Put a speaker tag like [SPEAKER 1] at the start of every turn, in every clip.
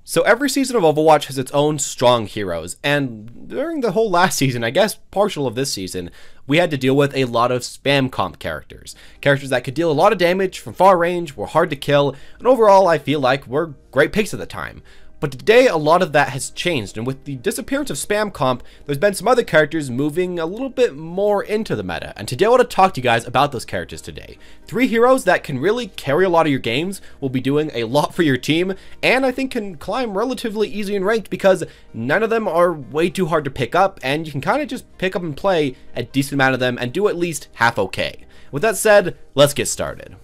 [SPEAKER 1] So every season of Overwatch has its own strong heroes, and during the whole last season, I guess partial of this season, we had to deal with a lot of spam comp characters. Characters that could deal a lot of damage from far range, were hard to kill, and overall I feel like were great picks at the time. But today, a lot of that has changed, and with the disappearance of spam comp, there's been some other characters moving a little bit more into the meta. And today I want to talk to you guys about those characters today. 3 heroes that can really carry a lot of your games, will be doing a lot for your team, and I think can climb relatively easy in ranked because none of them are way too hard to pick up, and you can kind of just pick up and play a decent amount of them and do at least half okay. With that said, let's get started.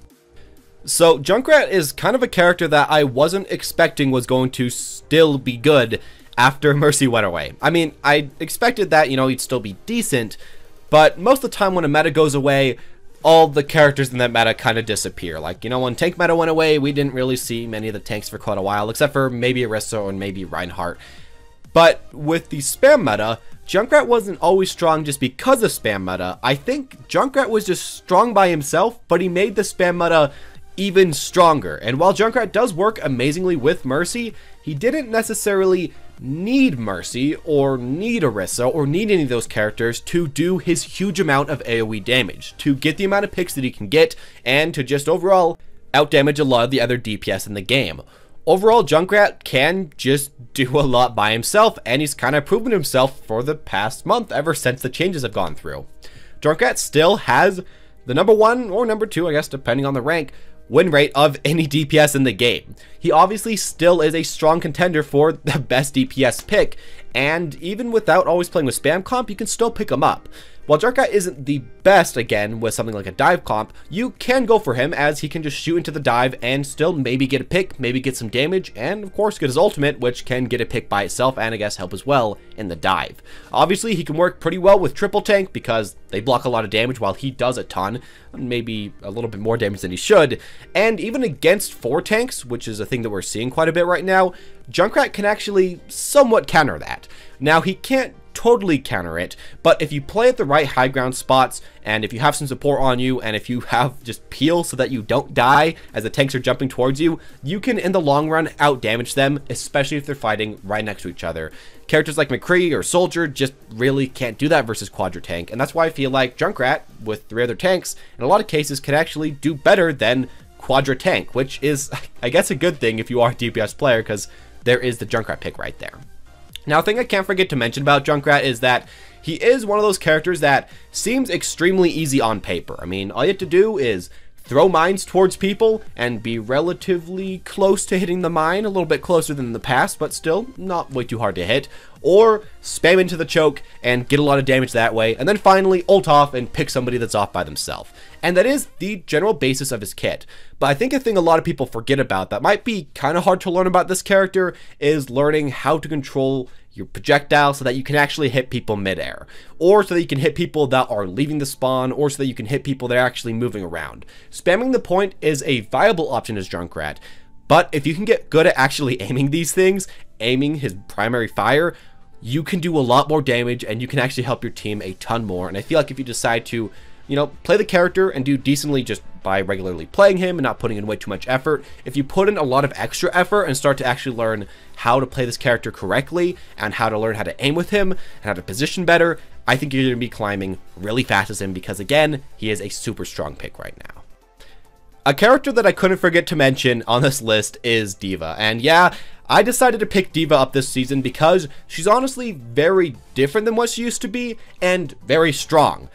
[SPEAKER 1] So, Junkrat is kind of a character that I wasn't expecting was going to still be good after Mercy went away. I mean, I expected that, he'd still be decent, but most of the time when a meta goes away, all the characters in that meta kind of disappear. Like, when tank meta went away, we didn't really see many of the tanks for quite a while, except for maybe Orisa or maybe Reinhardt. But with the spam meta, Junkrat wasn't always strong just because of spam meta. I think Junkrat was just strong by himself, but he made the spam meta even stronger. And while Junkrat does work amazingly with Mercy, he didn't necessarily need Mercy or need Orisa or need any of those characters to do his huge amount of AoE damage, to get the amount of picks that he can get, and to just overall outdamage a lot of the other DPS in the game. Overall, Junkrat can just do a lot by himself, and he's kind of proven himself for the past month ever since the changes have gone through. Junkrat still has the number 1 or number 2, I guess, depending on the rank, win rate of any DPS in the game. He obviously still is a strong contender for the best DPS pick, and even without always playing with spam comp, you can still pick him up. While Junkrat isn't the best, again, with something like a dive comp, you can go for him as he can just shoot into the dive and still maybe get a pick, maybe get some damage, and of course get his ultimate, which can get a pick by itself and I guess help as well in the dive. Obviously, he can work pretty well with triple tank because they block a lot of damage while he does a ton, maybe a little bit more damage than he should, and even against 4 tanks, which is a thing that we're seeing quite a bit right now, Junkrat can actually somewhat counter that. Now, he can't totally counter it, but if you play at the right high ground spots, and if you have some support on you, and if you have just peel so that you don't die as the tanks are jumping towards you, you can in the long run out damage them, especially if they're fighting right next to each other. Characters like McCree or Soldier just really can't do that versus Quadra Tank, and that's why I feel like Junkrat, with 3 other tanks, in a lot of cases can actually do better than Quadra Tank, which is, I guess, a good thing if you are a DPS player, because there is the Junkrat pick right there. Now, a thing I can't forget to mention about Junkrat is that he is one of those characters that seems extremely easy on paper. I mean, all you have to do is throw mines towards people and be relatively close to hitting the mine, a little bit closer than in the past, but still not way too hard to hit, or spam into the choke and get a lot of damage that way, and then finally ult off and pick somebody that's off by themselves. And that is the general basis of his kit. But I think a thing a lot of people forget about that might be kind of hard to learn about this character is learning how to control your projectile so that you can actually hit people midair, or so that you can hit people that are leaving the spawn, or so that you can hit people that are actually moving around. Spamming the point is a viable option as Junkrat, but if you can get good at actually aiming these things, aiming his primary fire, you can do a lot more damage and you can actually help your team a ton more. And I feel like if you decide to, play the character and do decently just by regularly playing him and not putting in way too much effort, if you put in a lot of extra effort and start to actually learn how to play this character correctly and how to learn how to aim with him and how to position better, I think you're going to be climbing really fast as him because, again, he is a super strong pick right now. A character that I couldn't forget to mention on this list is Diva, and yeah, I decided to pick Diva up this season because she's honestly very different than what she used to be and very strong.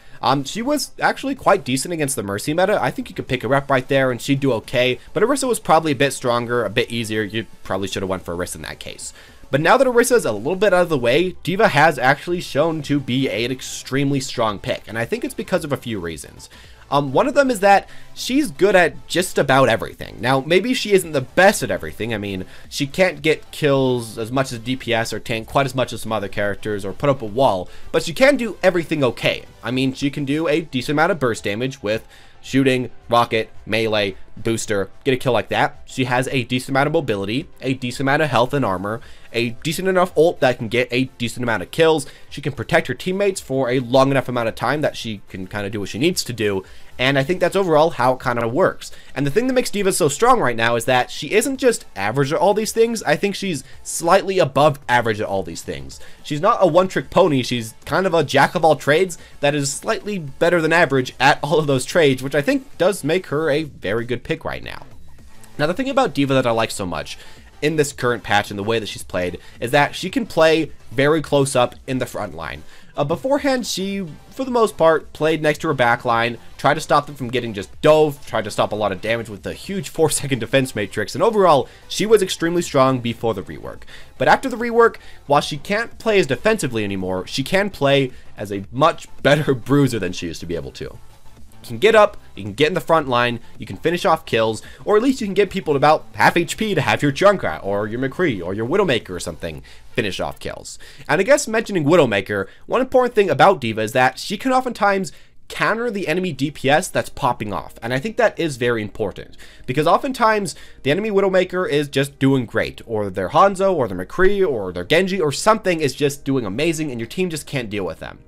[SPEAKER 1] She was actually quite decent against the Mercy meta. I think you could pick her up right there and she'd do okay, but Orisa was probably a bit stronger, a bit easier. You probably should have went for Orisa in that case. But now that Orisa is a little bit out of the way, Diva has actually shown to be an extremely strong pick, and I think it's because of a few reasons. One of them is that she's good at just about everything. Now, maybe she isn't the best at everything. I mean, she can't get kills as much as DPS or tank quite as much as some other characters or put up a wall, but she can do everything okay. I mean, she can do a decent amount of burst damage with shooting, rocket, melee, booster, get a kill like that. She has a decent amount of mobility, a decent amount of health and armor, a decent enough ult that can get a decent amount of kills. She can protect her teammates for a long enough amount of time that she can kind of do what she needs to do. And I think that's overall how it kind of works. And the thing that makes Diva so strong right now is that she isn't just average at all these things. I think she's slightly above average at all these things. She's not a one-trick pony. She's kind of a jack of all trades that is slightly better than average at all of those trades, which I think does make her a very good pick right now. Now, the thing about Diva that I like so much in this current patch and the way that she's played is that she can play very close up in the front line. Beforehand, she, for the most part, played next to her back line, tried to stop them from getting just dove, tried to stop a lot of damage with the huge 4-second defense matrix, and overall, she was extremely strong before the rework. But after the rework, while she can't play as defensively anymore, she can play as a much better bruiser than she used to be able to. You can get up, you can get in the front line, you can finish off kills, or at least you can get people to about half HP to have your Junkrat, or your McCree, or your Widowmaker or something finish off kills. And I guess mentioning Widowmaker, one important thing about Diva is that she can oftentimes counter the enemy DPS that's popping off, and I think that is very important, because oftentimes the enemy Widowmaker is just doing great, or their Hanzo, or their McCree, or their Genji, or something is just doing amazing, and your team just can't deal with them.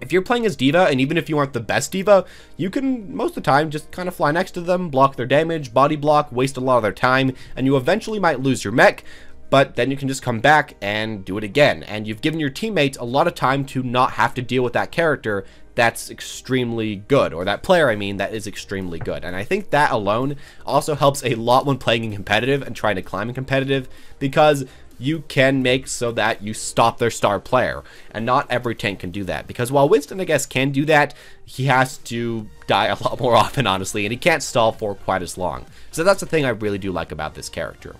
[SPEAKER 1] If you're playing as Diva, and even if you aren't the best Diva, you can, most of the time, just kind of fly next to them, block their damage, body block, waste a lot of their time, and you eventually might lose your mech, but then you can just come back and do it again, and you've given your teammates a lot of time to not have to deal with that character that's extremely good, or that player, I mean, that is extremely good. And I think that alone also helps a lot when playing in competitive and trying to climb in competitive, because you can make so that you stop their star player, and not every tank can do that, because while Winston, I guess, can do that, he has to die a lot more often, honestly, and he can't stall for quite as long. So that's the thing I really do like about this character.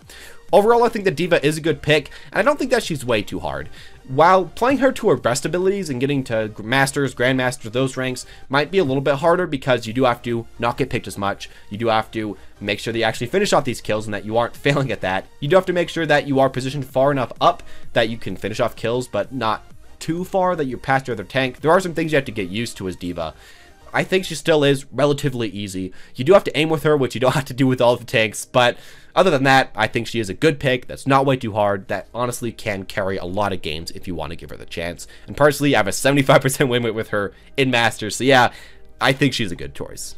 [SPEAKER 1] Overall, I think that Diva is a good pick, and I don't think that she's way too hard. While playing her to her best abilities and getting to Masters, Grandmasters, those ranks might be a little bit harder, because you do have to not get picked as much. You do have to make sure that you actually finish off these kills and that you aren't failing at that. You do have to make sure that you are positioned far enough up that you can finish off kills, but not too far that you're past your other tank. There are some things you have to get used to as Diva. I think she still is relatively easy. You do have to aim with her, which you don't have to do with all of the tanks, but other than that, I think she is a good pick that's not way too hard, that honestly can carry a lot of games if you want to give her the chance. And personally, I have a 75% win rate with her in Masters, so yeah, I think she's a good choice.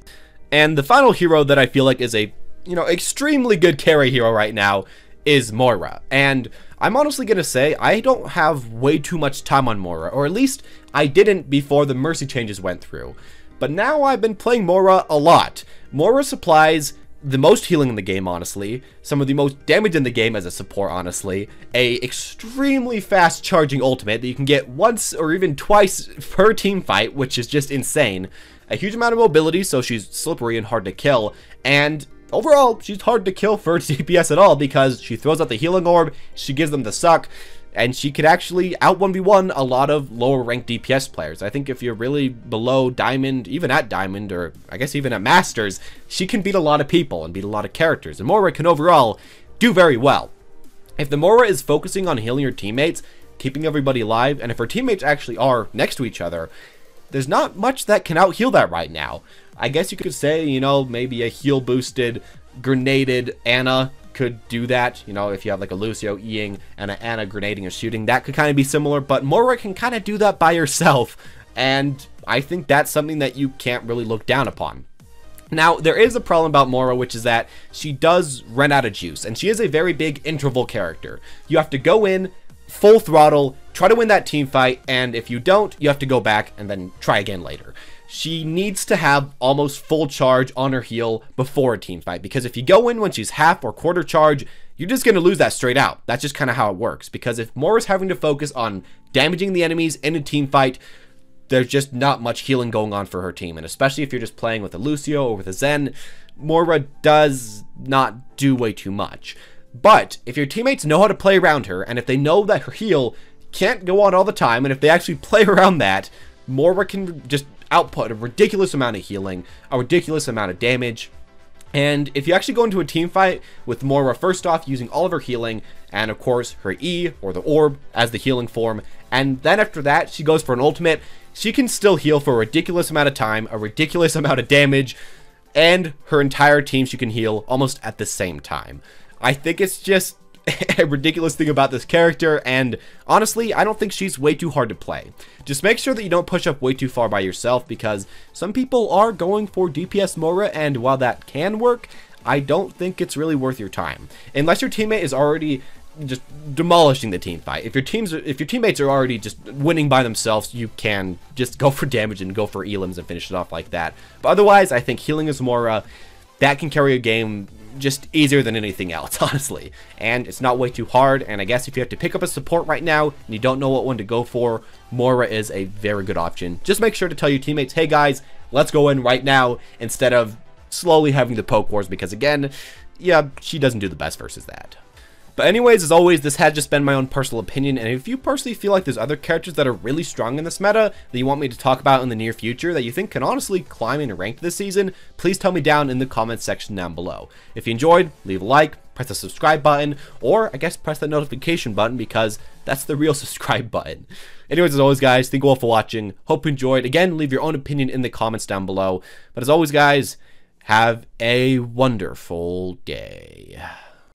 [SPEAKER 1] And the final hero that I feel like is a, extremely good carry hero right now is Moira. And I'm honestly going to say I don't have way too much time on Moira, or at least I didn't before the Mercy changes went through. But now I've been playing Moira a lot. Moira supplies the most healing in the game, honestly, some of the most damage in the game as a support, honestly, a extremely fast charging ultimate that you can get once or even twice per team fight, which is just insane, a huge amount of mobility, so she's slippery and hard to kill, and overall, she's hard to kill for DPS at all, because she throws out the healing orb, she gives them the suck, and she could actually out 1v1 a lot of lower ranked DPS players. I think if you're really below Diamond, even at Diamond, or I guess even at Masters, she can beat a lot of people and beat a lot of characters, and Moira can overall do very well. If the Moira is focusing on healing your teammates, keeping everybody alive, and if her teammates actually are next to each other, there's not much that can out-heal that right now. I guess you could say, maybe a heal boosted, grenaded Ana could do that, if you have like a Lucio E-ing and an Ana grenading or shooting, that could kind of be similar, but Moira can kind of do that by herself, and I think that's something that you can't really look down upon. Now, there is a problem about Moira, which is that she does run out of juice, and she is a very big interval character. You have to go in, full throttle, try to win that team fight, and if you don't, you have to go back and then try again later. She needs to have almost full charge on her heal before a team fight, because if you go in when she's half or quarter charge, you're just going to lose that straight out. That's just kind of how it works, because if Moira's having to focus on damaging the enemies in a team fight, there's just not much healing going on for her team, and especially if you're just playing with a Lucio or with a Zen, Moira does not do way too much. But if your teammates know how to play around her, and if they know that her heal can't go on all the time, and if they actually play around that, Moira can just output a ridiculous amount of healing, a ridiculous amount of damage. And if you actually go into a team fight with Moira first off using all of her healing, and of course her E or the orb as the healing form, and then after that she goes for an ultimate, she can still heal for a ridiculous amount of time, a ridiculous amount of damage, and her entire team she can heal almost at the same time. I think it's just a ridiculous thing about this character, and honestly, I don't think she's way too hard to play. Just make sure that you don't push up way too far by yourself, because some people are going for DPS Moira, and while that can work, I don't think it's really worth your time. Unless your teammate is already just demolishing the team fight. If your teammates are already just winning by themselves, you can just go for damage and go for elims and finish it off like that. But otherwise, I think healing as Moira, that can carry a game just easier than anything else, honestly. And it's not way too hard, and I guess if you have to pick up a support right now and you don't know what one to go for, Moira is a very good option. Just make sure to tell your teammates, hey guys, let's go in right now, instead of slowly having the poke wars, because again, yeah, she doesn't do the best versus that. But anyways, as always, this has just been my own personal opinion, and if you personally feel like there's other characters that are really strong in this meta that you want me to talk about in the near future that you think can honestly climb in ranked this season, please tell me down in the comments section down below. If you enjoyed, leave a like, press the subscribe button, or I guess press the notification button, because that's the real subscribe button. Anyways, as always guys, thank you all for watching, hope you enjoyed. Again, leave your own opinion in the comments down below, but as always guys, have a wonderful day.